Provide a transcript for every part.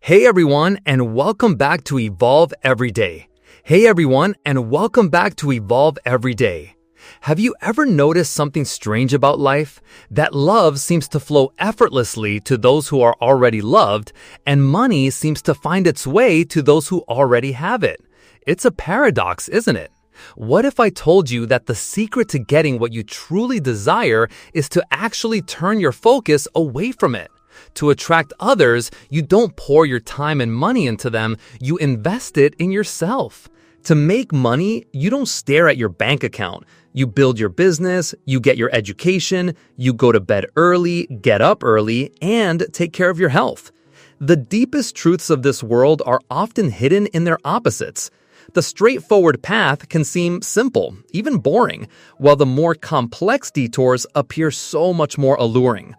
Hey everyone, and welcome back to Evolve Every Day. Hey everyone, and welcome back to Evolve Every Day. Have you ever noticed something strange about life? That love seems to flow effortlessly to those who are already loved, and money seems to find its way to those who already have it. It's a paradox, isn't it? What if I told you that the secret to getting what you truly desire is to actually turn your focus away from it? To attract others, you don't pour your time and money into them, you invest it in yourself. To make money, you don't stare at your bank account. You build your business, you get your education, you go to bed early, get up early, and take care of your health. The deepest truths of this world are often hidden in their opposites. The straightforward path can seem simple, even boring, while the more complex detours appear so much more alluring.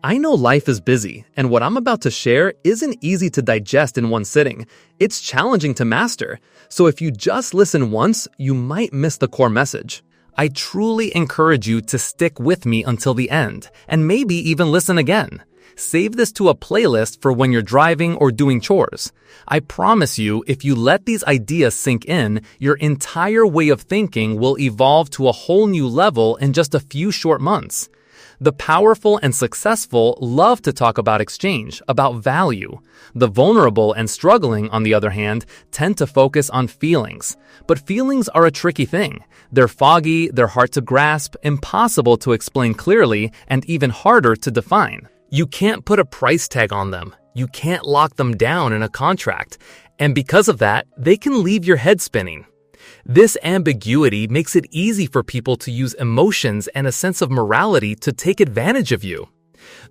I know life is busy, and what I'm about to share isn't easy to digest in one sitting. It's challenging to master, so if you just listen once, you might miss the core message. I truly encourage you to stick with me until the end, and maybe even listen again. Save this to a playlist for when you're driving or doing chores. I promise you, if you let these ideas sink in, your entire way of thinking will evolve to a whole new level in just a few short months. The powerful and successful love to talk about exchange, about value. The vulnerable and struggling, on the other hand, tend to focus on feelings. But feelings are a tricky thing. They're foggy, they're hard to grasp, impossible to explain clearly, and even harder to define. You can't put a price tag on them. You can't lock them down in a contract. And because of that, they can leave your head spinning. This ambiguity makes it easy for people to use emotions and a sense of morality to take advantage of you.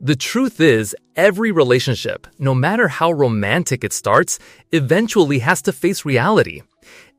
The truth is, every relationship, no matter how romantic it starts, eventually has to face reality.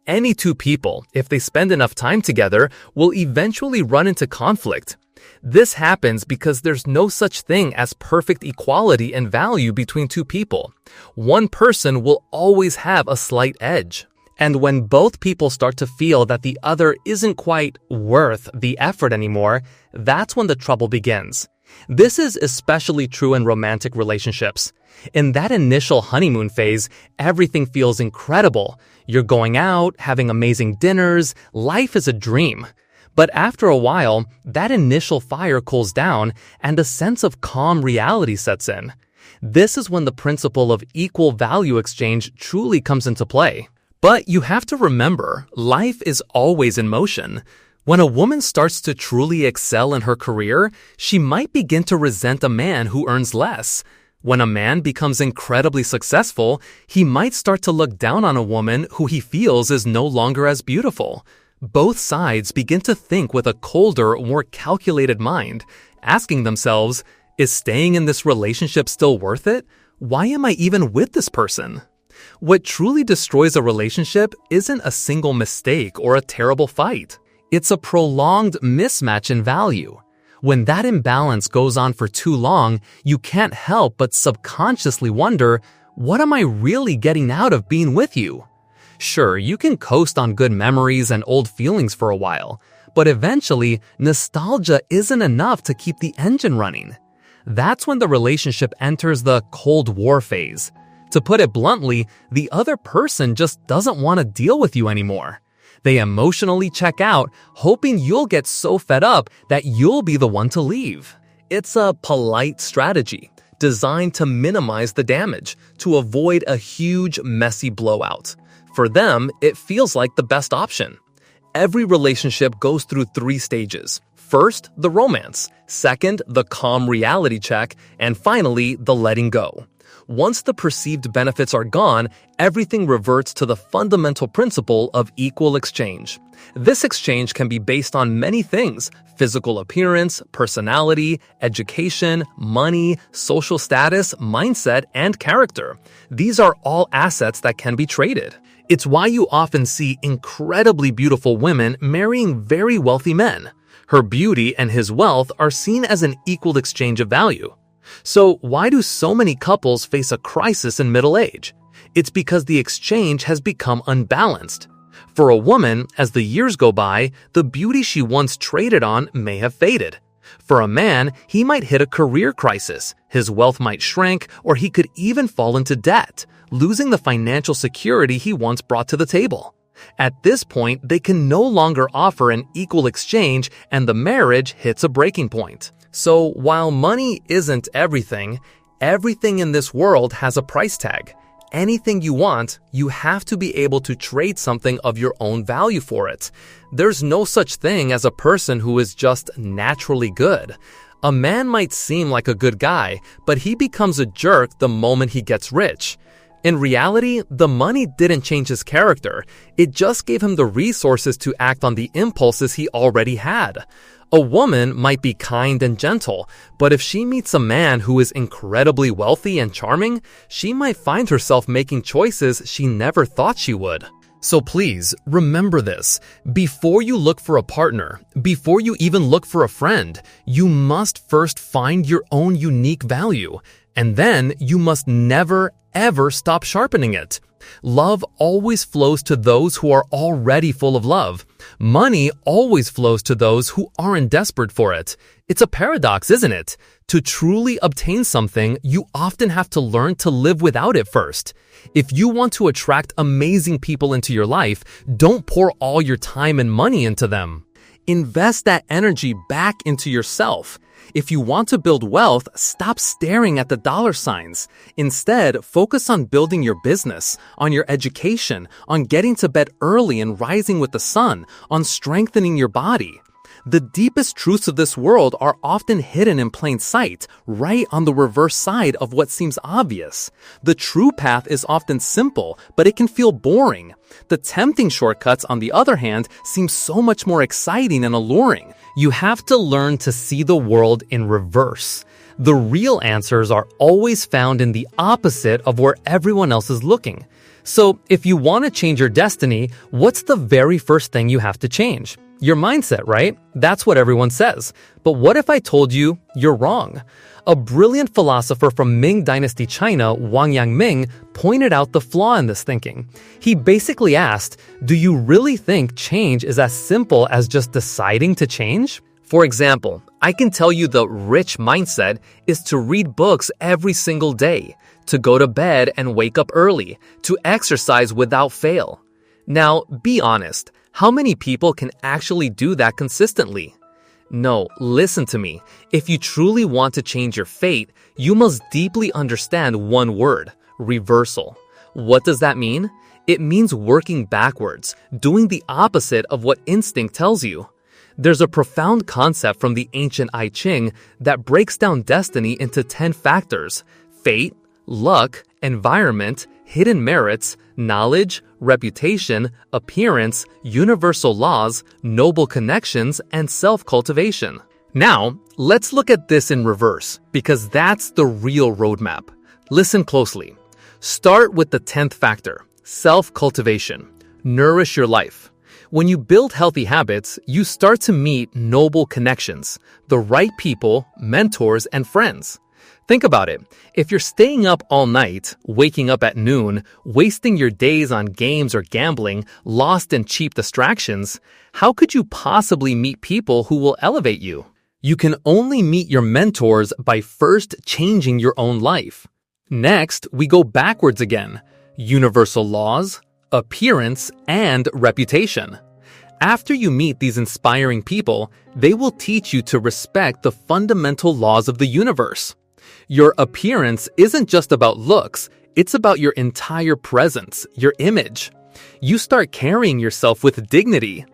Any two people, if they spend enough time together, will eventually run into conflict. This happens because there's no such thing as perfect equality and value between two people. One person will always have a slight edge. And when both people start to feel that the other isn't quite worth the effort anymore, that's when the trouble begins. This is especially true in romantic relationships. In that initial honeymoon phase, everything feels incredible. You're going out, having amazing dinners, life is a dream. But after a while, that initial fire cools down and a sense of calm reality sets in. This is when the principle of equal value exchange truly comes into play. But you have to remember, life is always in motion. When a woman starts to truly excel in her career, she might begin to resent a man who earns less. When a man becomes incredibly successful, he might start to look down on a woman who he feels is no longer as beautiful. Both sides begin to think with a colder, more calculated mind, asking themselves, is staying in this relationship still worth it? Why am I even with this person? What truly destroys a relationship isn't a single mistake or a terrible fight. It's a prolonged mismatch in value. When that imbalance goes on for too long, you can't help but subconsciously wonder, what am I really getting out of being with you? Sure, you can coast on good memories and old feelings for a while, but eventually, nostalgia isn't enough to keep the engine running. That's when the relationship enters the Cold War phase. To put it bluntly, the other person just doesn't want to deal with you anymore. They emotionally check out, hoping you'll get so fed up that you'll be the one to leave. It's a polite strategy, designed to minimize the damage, to avoid a huge, messy blowout. For them, it feels like the best option. Every relationship goes through 3 stages. First, the romance. Second, the calm reality check. And finally, the letting go. Once the perceived benefits are gone, everything reverts to the fundamental principle of equal exchange. This exchange can be based on many things: physical appearance, personality, education, money, social status, mindset, and character. These are all assets that can be traded. It's why you often see incredibly beautiful women marrying very wealthy men. Her beauty and his wealth are seen as an equal exchange of value. So why do so many couples face a crisis in middle age? It's because the exchange has become unbalanced. For a woman, as the years go by, the beauty she once traded on may have faded. For a man, he might hit a career crisis, his wealth might shrink, or he could even fall into debt, losing the financial security he once brought to the table. At this point, they can no longer offer an equal exchange and the marriage hits a breaking point. So while money isn't everything in this world has a price tag. Anything you want, you have to be able to trade something of your own value for it. There's no such thing as a person who is just naturally good. A man might seem like a good guy, but he becomes a jerk the moment he gets rich. In reality, the money didn't change his character. It just gave him the resources to act on the impulses he already had. A woman might be kind and gentle, but if she meets a man who is incredibly wealthy and charming, she might find herself making choices she never thought she would. So please, remember this. Before you look for a partner, before you even look for a friend, you must first find your own unique value. And then you must never, ever stop sharpening it. Love always flows to those who are already full of love. Money always flows to those who aren't desperate for it. It's a paradox, isn't it? To truly obtain something, you often have to learn to live without it first. If you want to attract amazing people into your life, don't pour all your time and money into them. Invest that energy back into yourself. If you want to build wealth, stop staring at the dollar signs. Instead, focus on building your business, on your education, on getting to bed early and rising with the sun, on strengthening your body. The deepest truths of this world are often hidden in plain sight, right on the reverse side of what seems obvious. The true path is often simple, but it can feel boring. The tempting shortcuts, on the other hand, seem so much more exciting and alluring. You have to learn to see the world in reverse. The real answers are always found in the opposite of where everyone else is looking. So, if you want to change your destiny, what's the very first thing you have to change? Your mindset, right? That's what everyone says. But what if I told you you're wrong? A brilliant philosopher from Ming Dynasty China, Wang Yangming, pointed out the flaw in this thinking. He basically asked, do you really think change is as simple as just deciding to change? For example, I can tell you the rich mindset is to read books every single day, to go to bed and wake up early, to exercise without fail. Now, be honest. How many people can actually do that consistently? No, listen to me. If you truly want to change your fate, you must deeply understand one word: reversal. What does that mean? It means working backwards, doing the opposite of what instinct tells you. There's a profound concept from the ancient I Ching that breaks down destiny into 10 factors: fate, luck, environment, hidden merits, knowledge, reputation, appearance, universal laws, noble connections, and self-cultivation. Now, let's look at this in reverse, because that's the real roadmap. Listen closely. Start with the 10th factor, self-cultivation. Nourish your life. When you build healthy habits, you start to meet noble connections, the right people, mentors, and friends. Think about it. If you're staying up all night, waking up at noon, wasting your days on games or gambling, lost in cheap distractions, how could you possibly meet people who will elevate you? You can only meet your mentors by first changing your own life. Next, we go backwards again. Universal laws, appearance, and reputation. After you meet these inspiring people, they will teach you to respect the fundamental laws of the universe. Your appearance isn't just about looks, it's about your entire presence, your image. You start carrying yourself with dignity.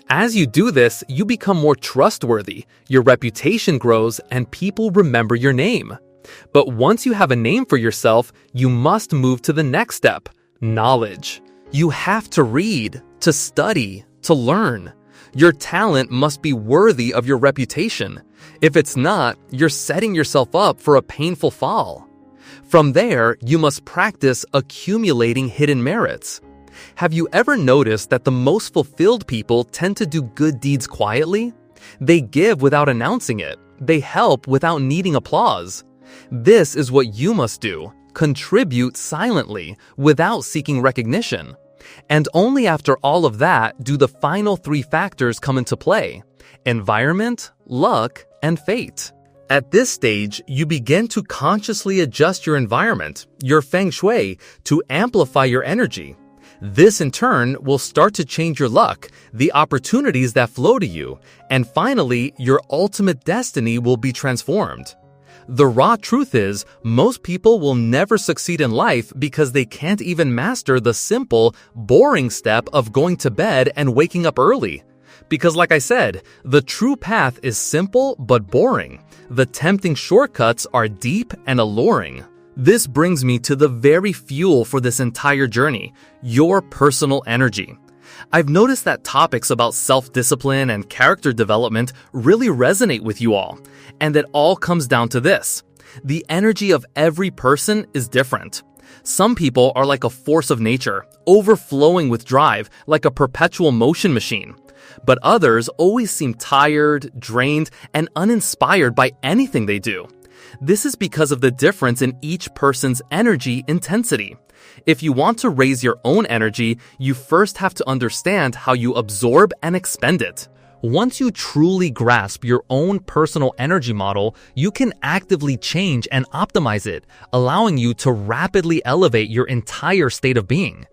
As you do this, you become more trustworthy, your reputation grows, and people remember your name. But once you have a name for yourself, you must move to the next step: knowledge. You have to read, to study, to learn. Your talent must be worthy of your reputation. If it's not, you're setting yourself up for a painful fall. From there, you must practice accumulating hidden merits. Have you ever noticed that the most fulfilled people tend to do good deeds quietly? They give without announcing it. They help without needing applause. This is what you must do. Contribute silently, without seeking recognition. And only after all of that do the final three factors come into play: environment, luck, and fate. At this stage, you begin to consciously adjust your environment, your feng shui, to amplify your energy. This in turn will start to change your luck, the opportunities that flow to you, and finally, your ultimate destiny will be transformed. The raw truth is, most people will never succeed in life because they can't even master the simple, boring step of going to bed and waking up early. Because like I said, the true path is simple but boring. The tempting shortcuts are deep and alluring. This brings me to the very fuel for this entire journey, your personal energy. I've noticed that topics about self-discipline and character development really resonate with you all, and it all comes down to this. The energy of every person is different. Some people are like a force of nature, overflowing with drive, like a perpetual motion machine. But others always seem tired, drained, and uninspired by anything they do. This is because of the difference in each person's energy intensity. If you want to raise your own energy, you first have to understand how you absorb and expend it. Once you truly grasp your own personal energy model, you can actively change and optimize it, allowing you to rapidly elevate your entire state of being.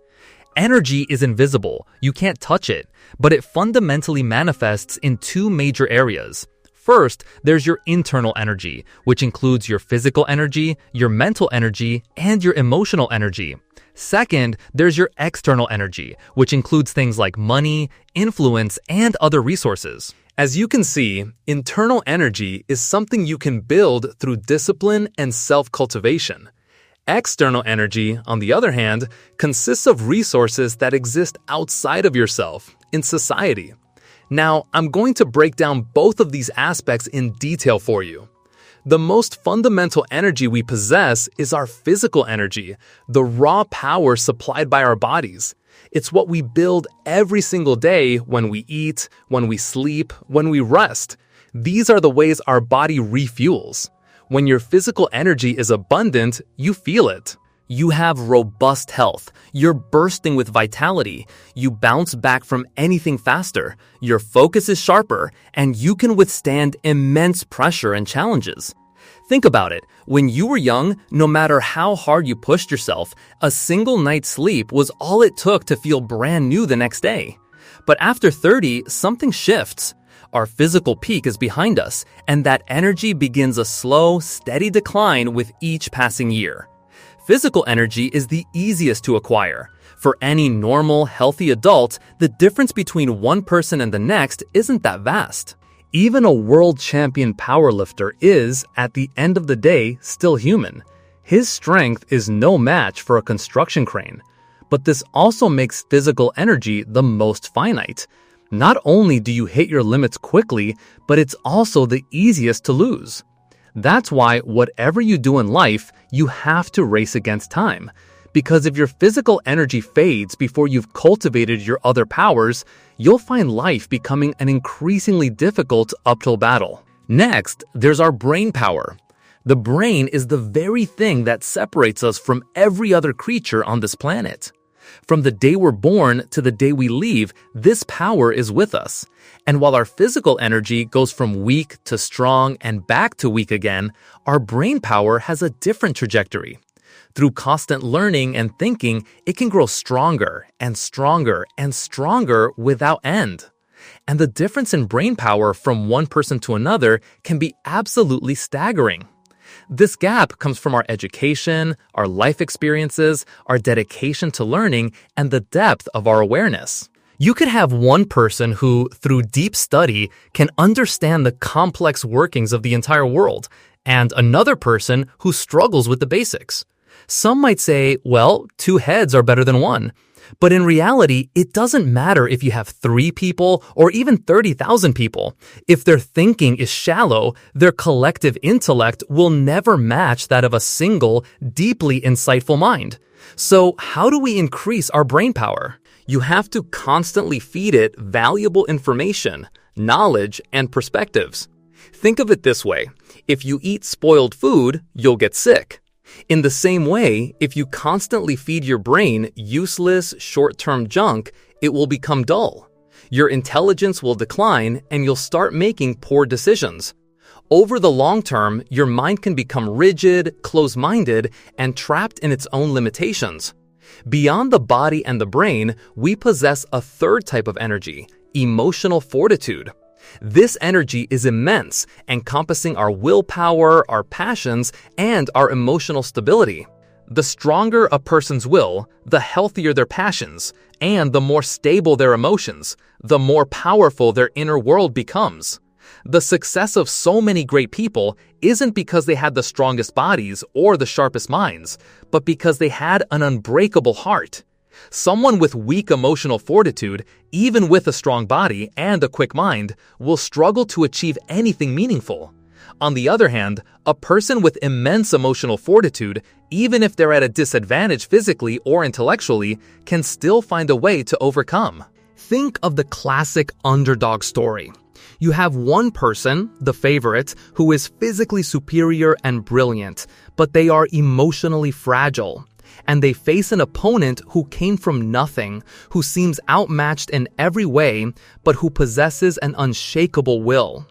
Energy is invisible, you can't touch it, but it fundamentally manifests in two major areas. First, there's your internal energy, which includes your physical energy, your mental energy, and your emotional energy. Second, there's your external energy, which includes things like money, influence, and other resources. As you can see, internal energy is something you can build through discipline and self-cultivation. External energy, on the other hand, consists of resources that exist outside of yourself, in society. Now, I'm going to break down both of these aspects in detail for you. The most fundamental energy we possess is our physical energy, the raw power supplied by our bodies. It's what we build every single day when we eat, when we sleep, when we rest. These are the ways our body refuels. When your physical energy is abundant, you feel it. You have robust health, you're bursting with vitality, you bounce back from anything faster, your focus is sharper, and you can withstand immense pressure and challenges. Think about it, when you were young, no matter how hard you pushed yourself, a single night's sleep was all it took to feel brand new the next day. But after 30, something shifts. Our physical peak is behind us, and that energy begins a slow, steady decline with each passing year. Physical energy is the easiest to acquire. For any normal, healthy adult, the difference between one person and the next isn't that vast. Even a world champion powerlifter is, at the end of the day, still human. His strength is no match for a construction crane. But this also makes physical energy the most finite. Not only do you hit your limits quickly, but it's also the easiest to lose. That's why whatever you do in life, you have to race against time. Because if your physical energy fades before you've cultivated your other powers, you'll find life becoming an increasingly difficult uphill battle. Next, there's our brain power. The brain is the very thing that separates us from every other creature on this planet. From the day we're born to the day we leave, this power is with us. And while our physical energy goes from weak to strong and back to weak again, our brain power has a different trajectory. Through constant learning and thinking, it can grow stronger and stronger and stronger without end. And the difference in brain power from one person to another can be absolutely staggering. This gap comes from our education, our life experiences, our dedication to learning, and the depth of our awareness. You could have one person who, through deep study, can understand the complex workings of the entire world, and another person who struggles with the basics. Some might say, well, two heads are better than one. But in reality, it doesn't matter if you have 3 people or even 30,000 people. If their thinking is shallow, their collective intellect will never match that of a single, deeply insightful mind. So how do we increase our brain power? You have to constantly feed it valuable information, knowledge, and perspectives. Think of it this way. If you eat spoiled food, you'll get sick. In the same way, if you constantly feed your brain useless, short-term junk, it will become dull. Your intelligence will decline and you'll start making poor decisions. Over the long term, your mind can become rigid, close-minded, and trapped in its own limitations. Beyond the body and the brain, we possess a third type of energy, emotional fortitude. This energy is immense, encompassing our willpower, our passions, and our emotional stability. The stronger a person's will, the healthier their passions, and the more stable their emotions, the more powerful their inner world becomes. The success of so many great people isn't because they had the strongest bodies or the sharpest minds, but because they had an unbreakable heart. Someone with weak emotional fortitude, even with a strong body and a quick mind, will struggle to achieve anything meaningful. On the other hand, a person with immense emotional fortitude, even if they're at a disadvantage physically or intellectually, can still find a way to overcome. Think of the classic underdog story. You have one person, the favorite, who is physically superior and brilliant, but they are emotionally fragile. And they face an opponent who came from nothing, who seems outmatched in every way, but who possesses an unshakable will.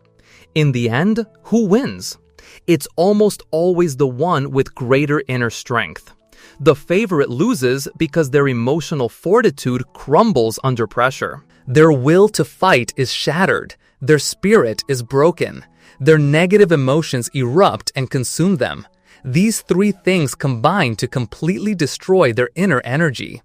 In the end, who wins? It's almost always the one with greater inner strength. The favorite loses because their emotional fortitude crumbles under pressure. Their will to fight is shattered. Their spirit is broken. Their negative emotions erupt and consume them. These three things combine to completely destroy their inner energy.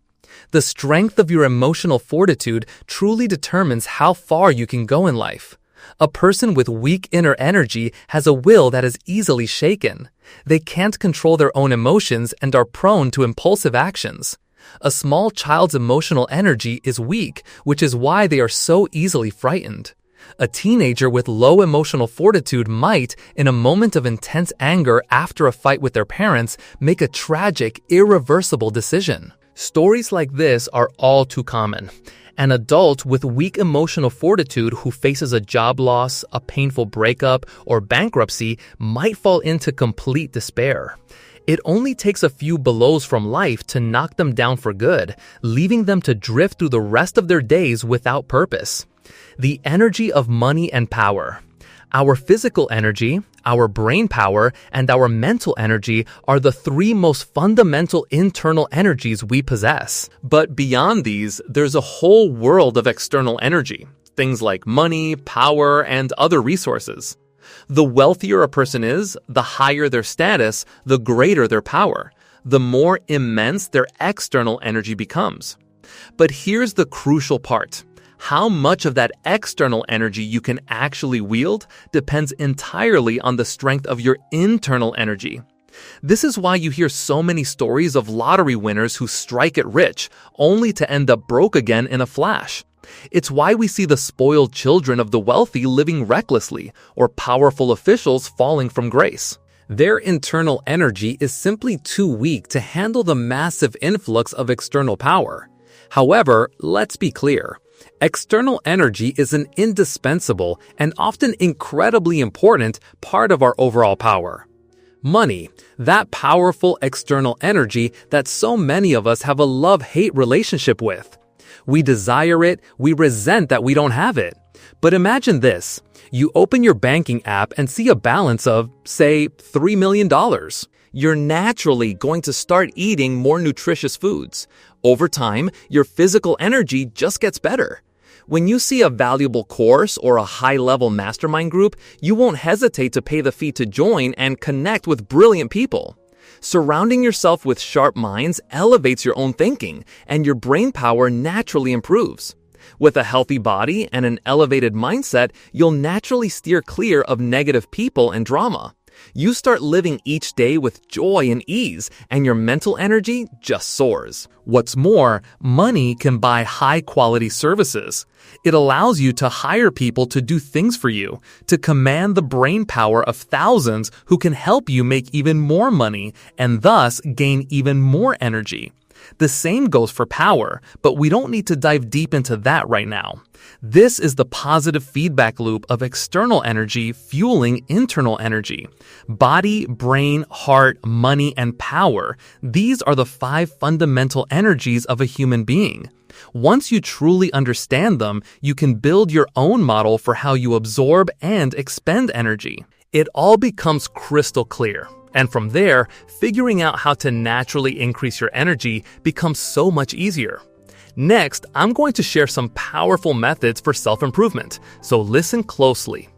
The strength of your emotional fortitude truly determines how far you can go in life. A person with weak inner energy has a will that is easily shaken. They can't control their own emotions and are prone to impulsive actions. A small child's emotional energy is weak, which is why they are so easily frightened. A teenager with low emotional fortitude might, in a moment of intense anger after a fight with their parents, make a tragic, irreversible decision. Stories like this are all too common. An adult with weak emotional fortitude who faces a job loss, a painful breakup, or bankruptcy might fall into complete despair. It only takes a few blows from life to knock them down for good, leaving them to drift through the rest of their days without purpose. The energy of money and power. Our physical energy, our brain power, and our mental energy are the three most fundamental internal energies we possess. But beyond these, there's a whole world of external energy, things like money, power, and other resources. The wealthier a person is, the higher their status, the greater their power, the more immense their external energy becomes. But here's the crucial part. How much of that external energy you can actually wield depends entirely on the strength of your internal energy. This is why you hear so many stories of lottery winners who strike it rich, only to end up broke again in a flash. It's why we see the spoiled children of the wealthy living recklessly, or powerful officials falling from grace. Their internal energy is simply too weak to handle the massive influx of external power. However, let's be clear. External energy is an indispensable and often incredibly important part of our overall power. Money, that powerful external energy that so many of us have a love-hate relationship with. We desire it, we resent that we don't have it. But imagine this. You open your banking app and see a balance of, say, $3 million. You're naturally going to start eating more nutritious foods. Over time, your physical energy just gets better. When you see a valuable course or a high-level mastermind group, you won't hesitate to pay the fee to join and connect with brilliant people. Surrounding yourself with sharp minds elevates your own thinking, and your brain power naturally improves. With a healthy body and an elevated mindset, you'll naturally steer clear of negative people and drama. You start living each day with joy and ease, and your mental energy just soars. What's more, money can buy high-quality services. It allows you to hire people to do things for you, to command the brain power of thousands who can help you make even more money and thus gain even more energy. The same goes for power, but we don't need to dive deep into that right now. This is the positive feedback loop of external energy fueling internal energy. Body, brain, heart, money, and power. These are the 5 fundamental energies of a human being. Once you truly understand them, you can build your own model for how you absorb and expend energy. It all becomes crystal clear. And from there, figuring out how to naturally increase your energy becomes so much easier. Next, I'm going to share some powerful methods for self-improvement, so listen closely.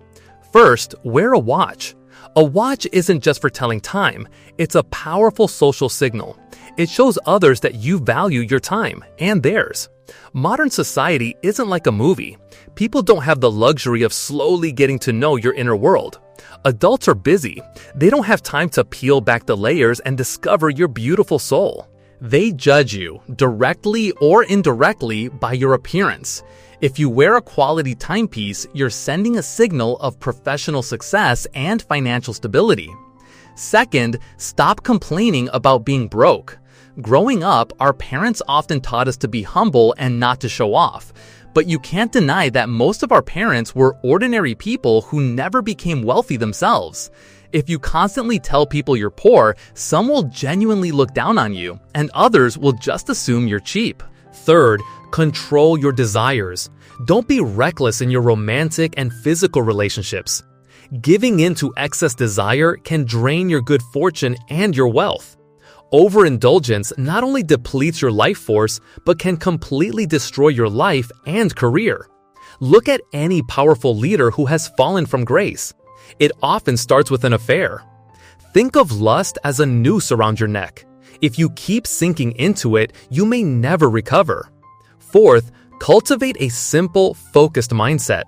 First, wear a watch. A watch isn't just for telling time, it's a powerful social signal. It shows others that you value your time and theirs. Modern society isn't like a movie. People don't have the luxury of slowly getting to know your inner world. Adults are busy. They don't have time to peel back the layers and discover your beautiful soul. They judge you, directly or indirectly, by your appearance. If you wear a quality timepiece, you're sending a signal of professional success and financial stability. Second, stop complaining about being broke. Growing up, our parents often taught us to be humble and not to show off. But you can't deny that most of our parents were ordinary people who never became wealthy themselves. If you constantly tell people you're poor, some will genuinely look down on you, and others will just assume you're cheap. Third, control your desires. Don't be reckless in your romantic and physical relationships. Giving in to excess desire can drain your good fortune and your wealth. Overindulgence not only depletes your life force, but can completely destroy your life and career. Look at any powerful leader who has fallen from grace. It often starts with an affair. Think of lust as a noose around your neck. If you keep sinking into it, you may never recover. Fourth, cultivate a simple, focused mindset.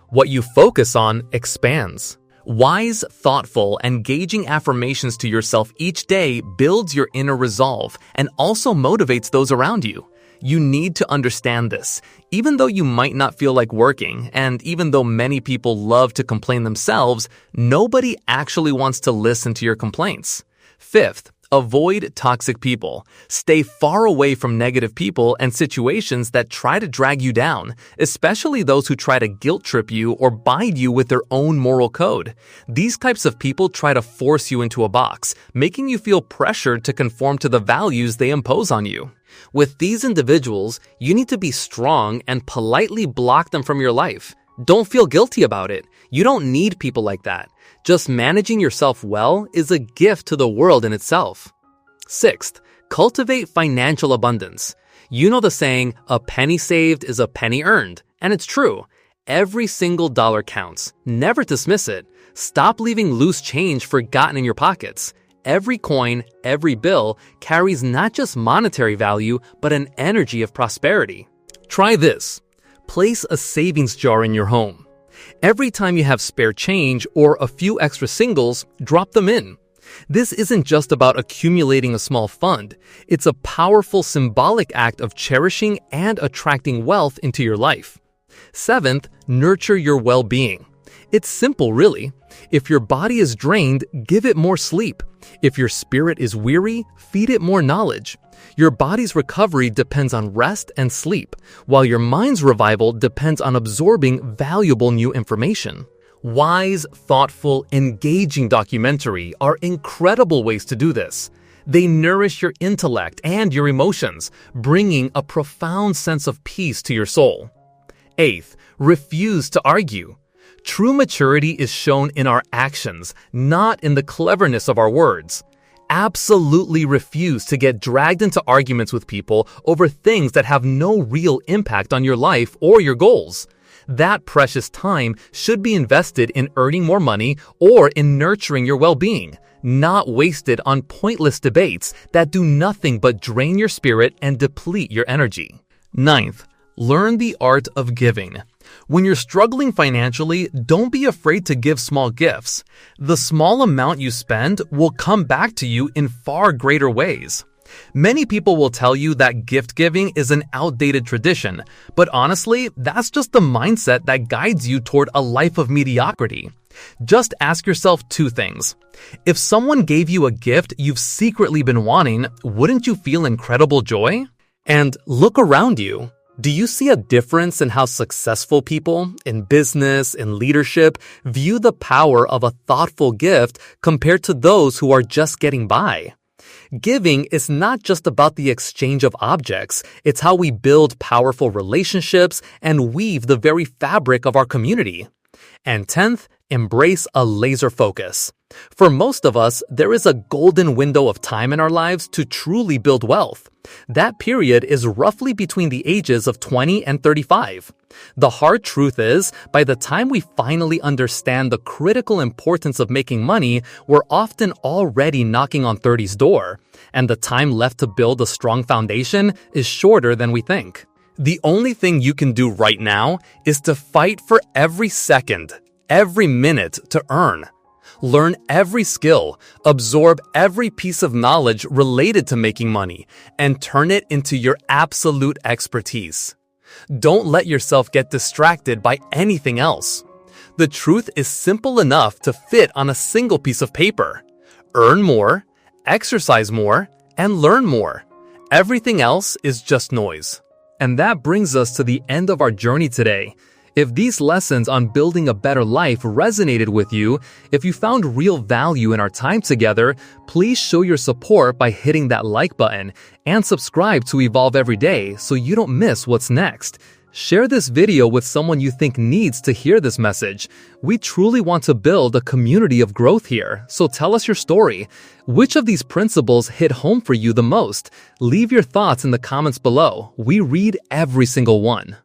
What you focus on expands. Wise, thoughtful, engaging affirmations to yourself each day builds your inner resolve and also motivates those around you. You need to understand this. Even though you might not feel like working, and even though many people love to complain themselves, nobody actually wants to listen to your complaints. Fifth, avoid toxic people. Stay far away from negative people and situations that try to drag you down, especially those who try to guilt trip you or bind you with their own moral code. These types of people try to force you into a box, making you feel pressured to conform to the values they impose on you. With these individuals, you need to be strong and politely block them from your life. Don't feel guilty about it. You don't need people like that. Just managing yourself well is a gift to the world in itself. Sixth, cultivate financial abundance. You know the saying, a penny saved is a penny earned, and it's true. Every single dollar counts. Never dismiss it. Stop leaving loose change forgotten in your pockets. Every coin, every bill carries not just monetary value, but an energy of prosperity. Try this. Place a savings jar in your home. Every time you have spare change or a few extra singles, drop them in. This isn't just about accumulating a small fund. It's a powerful symbolic act of cherishing and attracting wealth into your life. Seventh, nurture your well-being. It's simple, really. If your body is drained, give it more sleep. If your spirit is weary, feed it more knowledge. Your body's recovery depends on rest and sleep, while your mind's revival depends on absorbing valuable new information. Wise, thoughtful, engaging documentary are incredible ways to do this. They nourish your intellect and your emotions, bringing a profound sense of peace to your soul. Eighth, refuse to argue. True maturity is shown in our actions, not in the cleverness of our words. Absolutely refuse to get dragged into arguments with people over things that have no real impact on your life or your goals. That precious time should be invested in earning more money or in nurturing your well-being, not wasted on pointless debates that do nothing but drain your spirit and deplete your energy. Ninth, learn the art of giving. When you're struggling financially, don't be afraid to give small gifts. The small amount you spend will come back to you in far greater ways. Many people will tell you that gift giving is an outdated tradition, but honestly, that's just the mindset that guides you toward a life of mediocrity. Just ask yourself two things. If someone gave you a gift you've secretly been wanting, wouldn't you feel incredible joy? And look around you. Do you see a difference in how successful people, in business, in leadership, view the power of a thoughtful gift compared to those who are just getting by? Giving is not just about the exchange of objects, it's how we build powerful relationships and weave the very fabric of our community. And 10th, embrace a laser focus. For most of us, there is a golden window of time in our lives to truly build wealth. That period is roughly between the ages of 20 and 35. The hard truth is, by the time we finally understand the critical importance of making money, we're often already knocking on 30's door, and the time left to build a strong foundation is shorter than we think. The only thing you can do right now is to fight for every second, every minute to earn. Learn every skill, absorb every piece of knowledge related to making money, and turn it into your absolute expertise. Don't let yourself get distracted by anything else. The truth is simple enough to fit on a single piece of paper. Earn more, exercise more, and learn more. Everything else is just noise. And that brings us to the end of our journey today. If these lessons on building a better life resonated with you, if you found real value in our time together, please show your support by hitting that like button and subscribe to Evolve Every Day so you don't miss what's next. Share this video with someone you think needs to hear this message. We truly want to build a community of growth here, so tell us your story. Which of these principles hit home for you the most? Leave your thoughts in the comments below. We read every single one.